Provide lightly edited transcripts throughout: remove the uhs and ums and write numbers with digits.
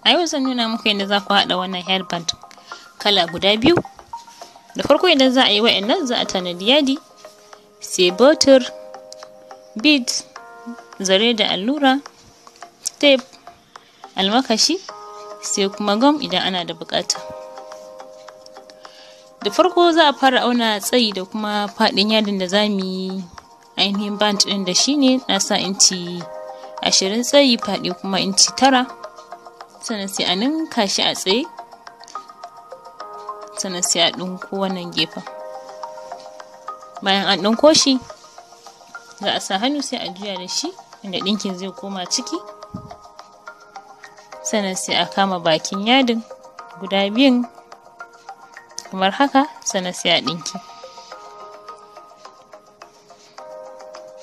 A yau zan nuna muku yadda za ku haɗa wannan hairband kala guda biyu. Da farko idan za a yi wa'annan za a tanadi yadi, sai butter, beads, zare da allura, tape, almakashi, sai kuma gum idan ana da buƙata. Da farko za a fara auna tsayi da kuma faɗin yadin da za mu yi ainihin band ɗin da shi ne. Na sa inci 20 tsayi, faɗi kuma inci 9. Sannan sai a ninka shi a tsaye, sannan sai a ɗinko wannan gefen. Bayan an ɗinko shi za a sa hannu sai a juya da shi inda ɗinkin zai koma ciki, sannan sai a kama bakin yadin guda biyun kamar haka, sannan sai a ɗinki.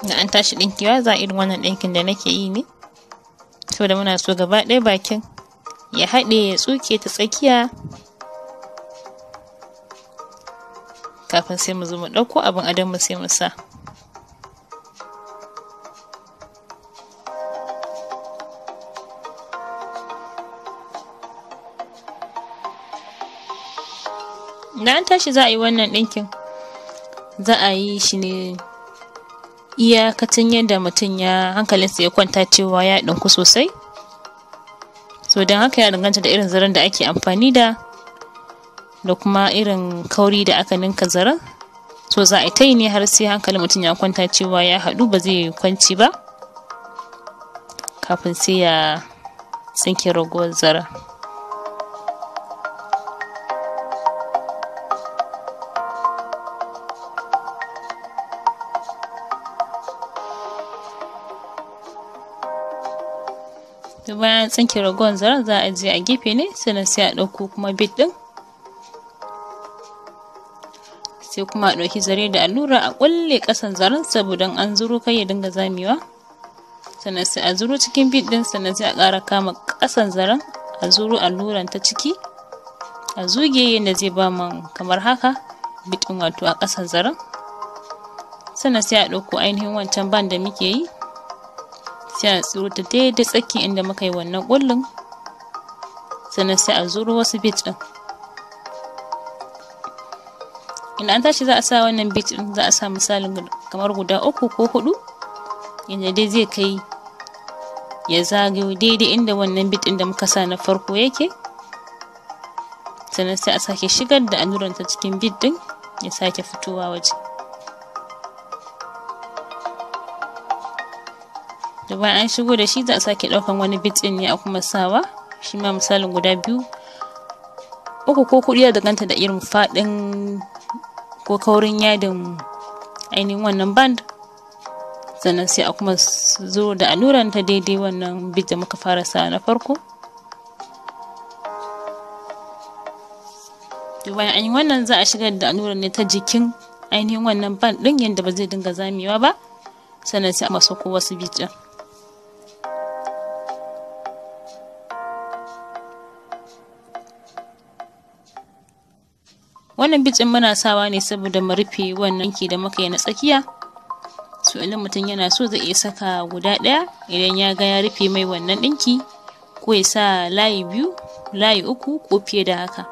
Da an tashi ɗinkewa za a irin wannan ɗinkin da nake yi ne, saboda muna so gaba ɗaya bakin ya haɗe ya tsuke ta tsakiya, kafin sai mu zo mu ɗauko abin adon mu sai mu sa. Da an tashi za a yi wannan ɗinkin za a yi shi ne iyakacin yadda mutum ya hankalinsa ya kwanta cewa ya ɗinku sosai. So don haka ya danganta da irin zaren da ake amfani da kuma irin kauri da aka ninka zaren. So za a yi ta yi ne har sai hankalin mutum ya kwanta cewa ya haɗu, ba zai kwanci ba, kafin sai ya tsinke ragowar zaren. Bayan tsinke ragowar zaren za a je a gefe ne, sannan sai a ɗauko kuma bead ɗin, sai kuma a ɗauki zare da allura a ƙulle ƙasan zaren saboda an zuro kai ya dinga zamewa. Sannan sai a zuro cikin bead ɗin, sannan sai a ƙara kama ƙasan zaren a zuro alluran ta ciki, a zuge yadda zai ba mu kamar haka bead ɗin wato a ƙasan zaren. Sannan sai a ɗauko ainihin wancan band da muke yi, sai a tsiro ta daidai tsaki inda muka yi wannan ƙullin, sannan sai a zuro wasu bead ɗin. Idan an tashi za a sa wannan bead ɗin za a sa misalin kamar guda 3 ko 4, inda dai zai kai ya zagayo daidai inda wannan bead ɗin da muka sa na farko yake. Sannan sai a sake shigar da alluran ta cikin bead ɗin ya sake fitowa waje. Da bayan an shigo da shi za a sake ɗaukan wani bead ɗin ne a kuma sawa, shi ma misalin guda 2, 3 ko 4, ya danganta da irin faɗin ko kaurin yadin ainihin wannan band. Sannan sai a kuma zo da alluran ta daidai wannan bead da muka fara sa na farko. Da bayan an yi wannan za a shigar da alluran ne ta jikin ainihin wannan band ɗin yadda ba zai dinga zamewa ba, sannan sai a maso ko wasu bead ɗin. Wannan bead ɗin muna sawa ne saboda mu rufe wannan ɗinki da muka yi na tsakiya. So idan mutum yana so zai iya saka guda ɗaya idan ya ga ya rufe mai wannan ɗinki, ko ya sa layi 2, layi 3 ko fiye da haka.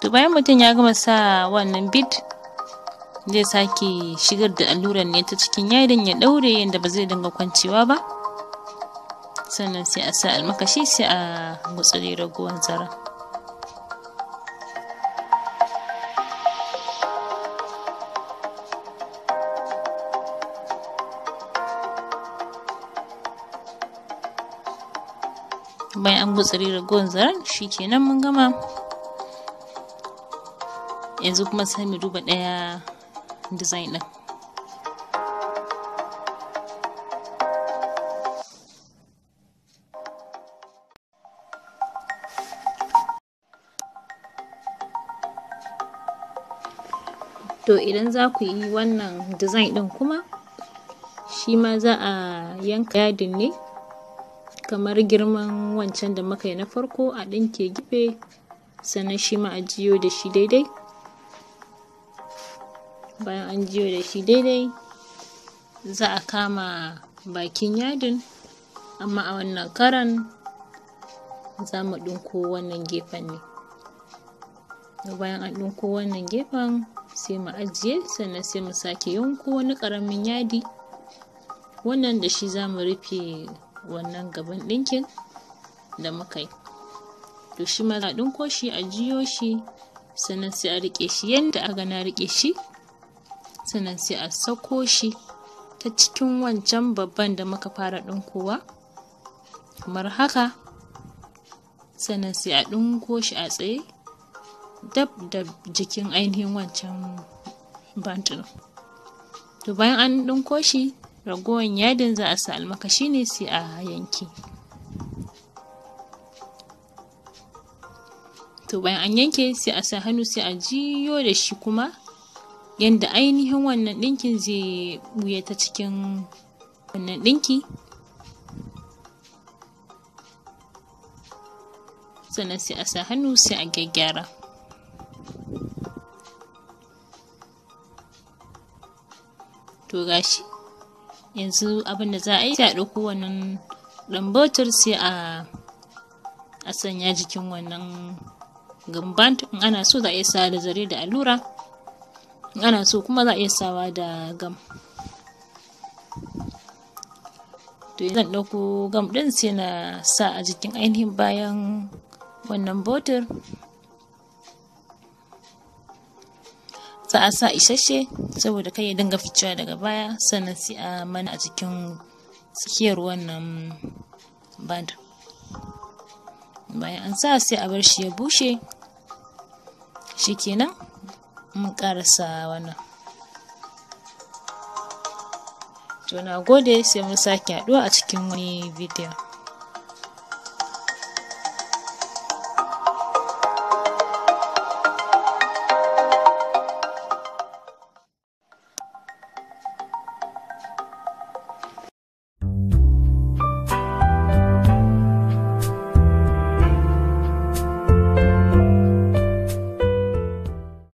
To bayan mutum ya gama sa wannan bead, zai sake shigar da alluran ne ta cikin yadin ya ɗaure yadda ba zai dinga kwancewa ba. Sannan sai a sa almakashi sai a gutsure ragowar zaren. Bayan an gutsure ragowar zaren shikenan mun gama. Yanzu kuma sai mu duba ɗaya design ɗin. To To idan za ku yi wannan design ɗin kuma shi ma za a yanka yadin ne kamar girman wancan da muka yi na farko, a ɗinke gefe sannan shi ma a jiyo da shi daidai. Bayan an jiyo da shi daidai za a kama bakin yadin, amma a wannan karan za mu ɗinko wannan gefen ne. Bayan an ɗinko wannan gefen sai mu ajiye, sannan sai mu sake yanko wani ƙaramin yadi, wannan da shi za mu rufe wannan gaban ɗinkin da muka yi. To shi ma za a ɗinko shi, a jiyo shi, sannan sai a riƙe shi yadda aka na riƙe shi, sannan sai a sako shi ta cikin wancan babban da muka fara ɗinkowa kamar haka, sannan sai a ɗinko shi a tsaye dab da jikin ainihin wancan bantin. To bayan an ɗinko shi, ragowar yadin za a sa almakashi ne sai a yanke. To bayan an yanke sai a sa hannu sai a jiyo da shi kuma yanda ainihin wannan ɗinkin zai ɓuya ta cikin wannan ɗinki, sannan sai a sa hannu sai a gyaggyara. To gashi yanzu abin da za a yi, sai a ɗauko wannan ɗan botir sai a sanya jikin wannan gamban. In ana so za a iya sawa da zare da allura, in ana so kuma za a iya sawa da gam. To zan ɗauko gam ɗin sai na sa a jikin ainihin bayan wannan botir. Za a sa isasshe saboda kai ya dinga ficewa daga baya, sannan sai a mana a cikin tsakiyar wannan band. Bayan an sa sai a bar shi ya bushe, shikenan mun ƙarasa wannan. To na gode, sai mun sake haɗuwa a cikin wani bidiyon.